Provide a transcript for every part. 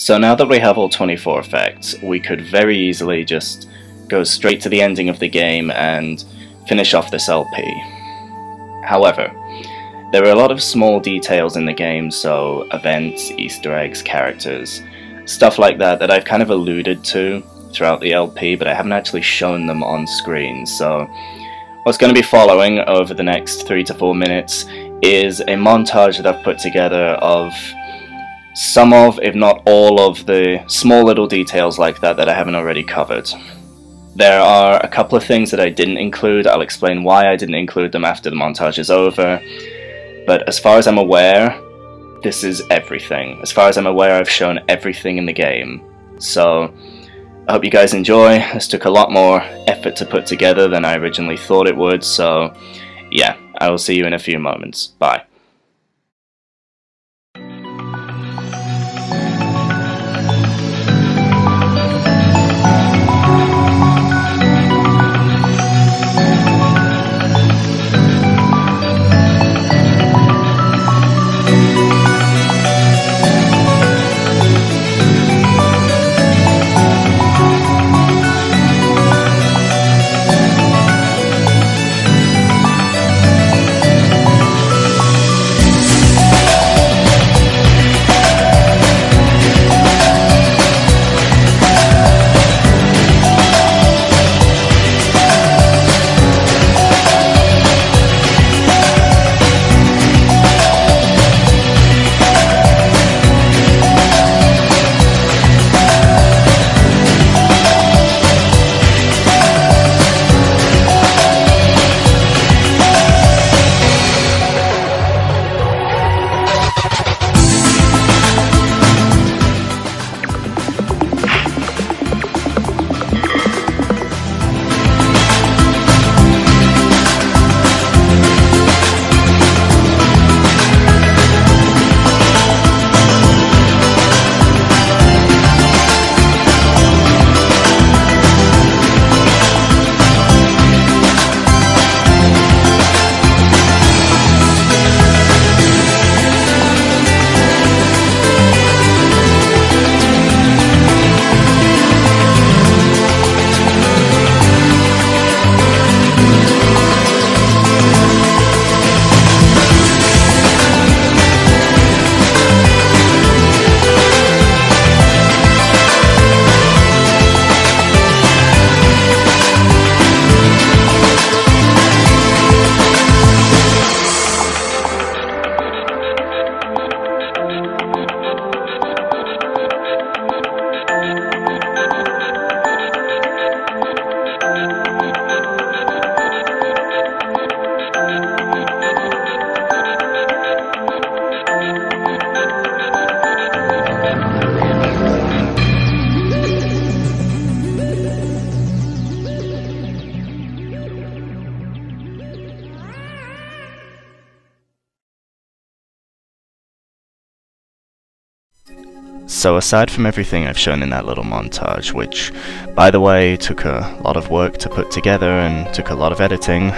So now that we have all 24 effects, we could very easily just go straight to the ending of the game and finish off this LP. However, there are a lot of small details in the game, so events, Easter eggs, characters, stuff like that that I've kind of alluded to throughout the LP, but I haven't actually shown them on screen. So what's going to be following over the next 3 to 4 minutes is a montage that I've put together of some of, if not all of, the small little details like that that I haven't already covered. There are a couple of things that I didn't include. I'll explain why I didn't include them after the montage is over. But as far as I'm aware, this is everything. As far as I'm aware, I've shown everything in the game. So I hope you guys enjoy. This took a lot more effort to put together than I originally thought it would. So yeah, I will see you in a few moments. Bye. So aside from everything I've shown in that little montage, which, by the way, took a lot of work to put together and took a lot of editing,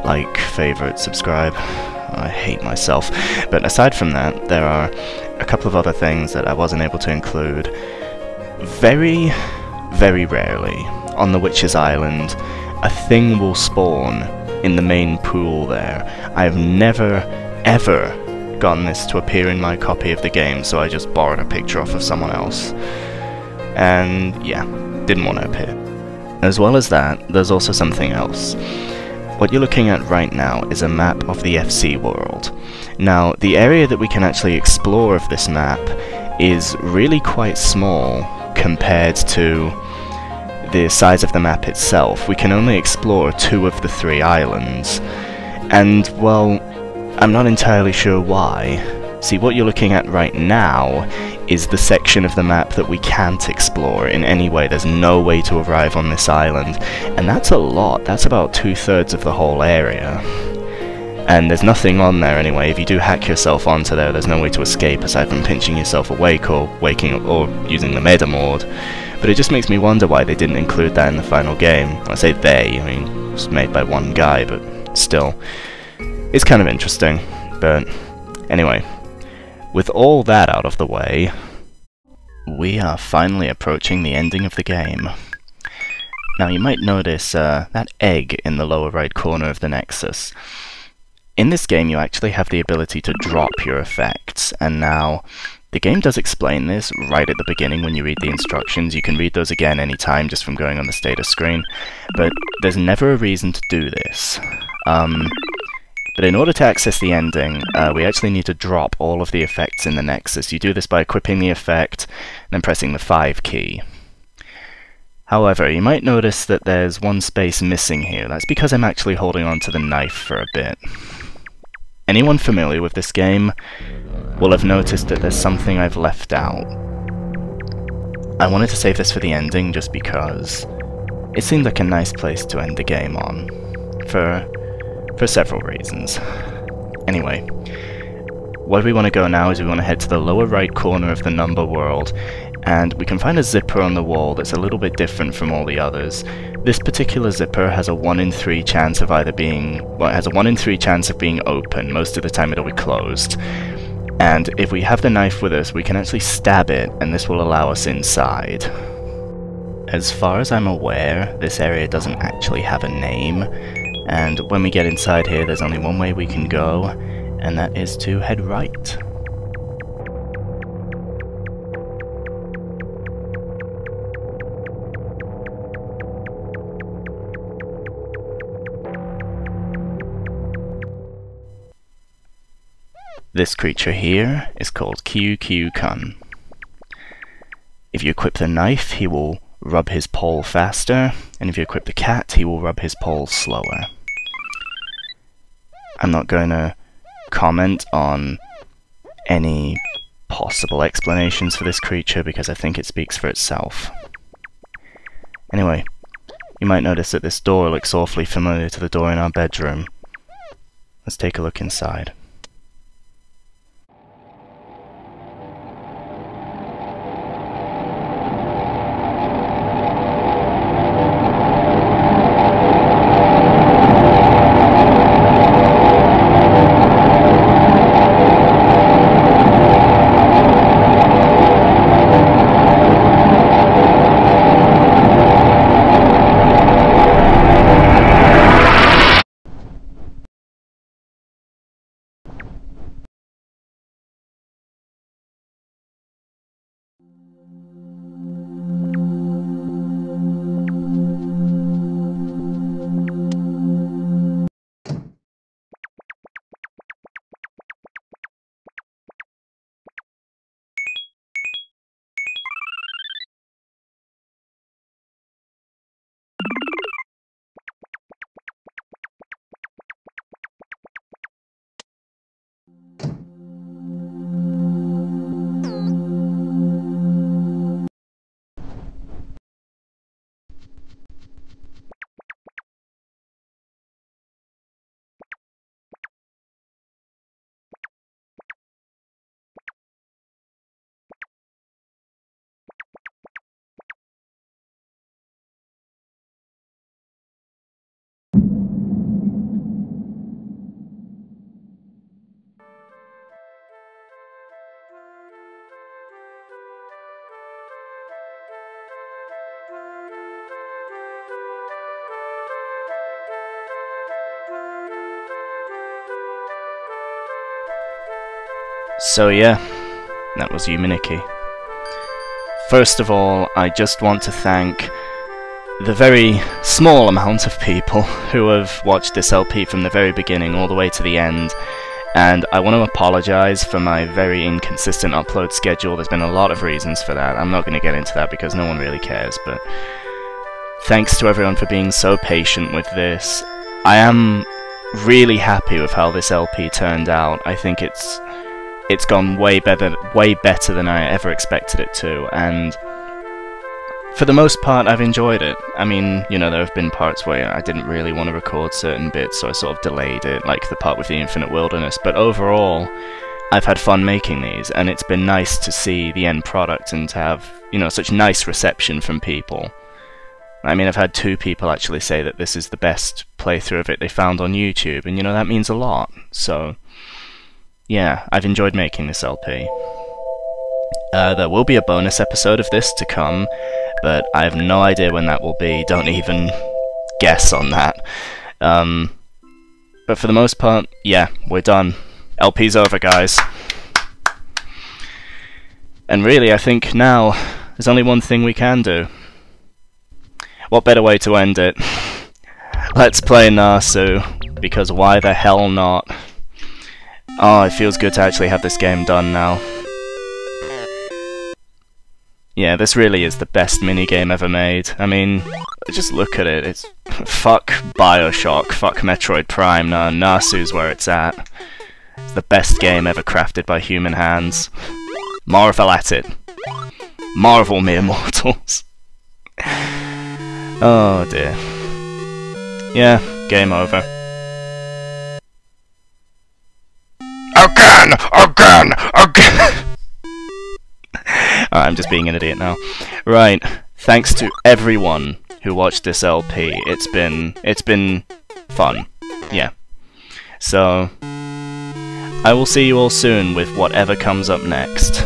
like, favorite, subscribe, I hate myself, but aside from that, there are a couple of other things that I wasn't able to include. Very, very rarely, on the Witch's Island, a thing will spawn in the main pool there. I have never, ever gotten this to appear in my copy of the game, so I just borrowed a picture off of someone else. And yeah, didn't want to appear. As well as that, there's also something else. What you're looking at right now is a map of the FC world. Now, the area that we can actually explore of this map is really quite small compared to the size of the map itself. We can only explore 2 of the 3 islands. And, well, I'm not entirely sure why. See, what you're looking at right now is the section of the map that we can't explore in any way. There's no way to arrive on this island, and that's a lot. That's about 2/3 of the whole area. And there's nothing on there anyway. If you do hack yourself onto there, there's no way to escape aside from pinching yourself awake or waking up or using the meta mode. But it just makes me wonder why they didn't include that in the final game. I say they, I mean, it's made by one guy, but still. It's kind of interesting, but anyway, with all that out of the way, We are finally approaching the ending of the game. Now you might notice that egg in the lower right corner of the Nexus. In this game you actually have the ability to drop your effects, and now the game does explain this right at the beginning when you read the instructions. You can read those again anytime just from going on the status screen, but there's never a reason to do this. But in order to access the ending, we actually need to drop all of the effects in the Nexus. You do this by equipping the effect, and then pressing the 5 key. However, you might notice that there's one space missing here. That's because I'm actually holding on to the knife for a bit. Anyone familiar with this game will have noticed that there's something I've left out. I wanted to save this for the ending just because it seemed like a nice place to end the game on, for several reasons. Anyway, where we want to go now is we want to head to the lower right corner of the number world, and we can find a zipper on the wall that's a little bit different from all the others. This particular zipper has a 1 in 3 chance of either being, well, it has a 1 in 3 chance of being open. Most of the time it'll be closed. And if we have the knife with us, we can actually stab it, and this will allow us inside. As far as I'm aware, this area doesn't actually have a name, and when we get inside here, there's only one way we can go, and that is to head right. This creature here is called KyuuKyuu-kun. If you equip the knife, he will rub his pole faster, and if you equip the cat, he will rub his pole slower. I'm not going to comment on any possible explanations for this creature because I think it speaks for itself. Anyway, you might notice that this door looks awfully familiar to the door in our bedroom. Let's take a look inside. So yeah, that was Yume Nikki. First of all, I just want to thank the very small amount of people who have watched this LP from the very beginning all the way to the end, and I want to apologise for my very inconsistent upload schedule. There's been a lot of reasons for that. I'm not going to get into that because no one really cares, but thanks to everyone for being so patient with this. I am really happy with how this LP turned out. I think it's gone way better than I ever expected it to, and for the most part I've enjoyed it. I mean, you know, there have been parts where I didn't really want to record certain bits, so I sort of delayed it, like the part with the Infinite Wilderness, but overall I've had fun making these, and it's been nice to see the end product and to have, you know, such nice reception from people. I mean, I've had 2 people actually say that this is the best playthrough of it they found on YouTube, and you know, that means a lot, so yeah, I've enjoyed making this LP. There will be a bonus episode of this to come, but I have no idea when that will be. Don't even guess on that. But for the most part, yeah, we're done. LP's over, guys. And really, I think now there's only one thing we can do. What better way to end it? Let's play NASU, because why the hell not? Oh, it feels good to actually have this game done now. Yeah, this really is the best minigame ever made. I mean, just look at it. It's fuck Bioshock, fuck Metroid Prime. No, NASU's where it's at. It's the best game ever crafted by human hands. Marvel at it. Marvel, mere mortals. Oh dear. Yeah, game over. Again! Again! Again! Alright, I'm just being an idiot now. Right, thanks to everyone who watched this LP. It's been fun. Yeah. So, I will see you all soon with whatever comes up next.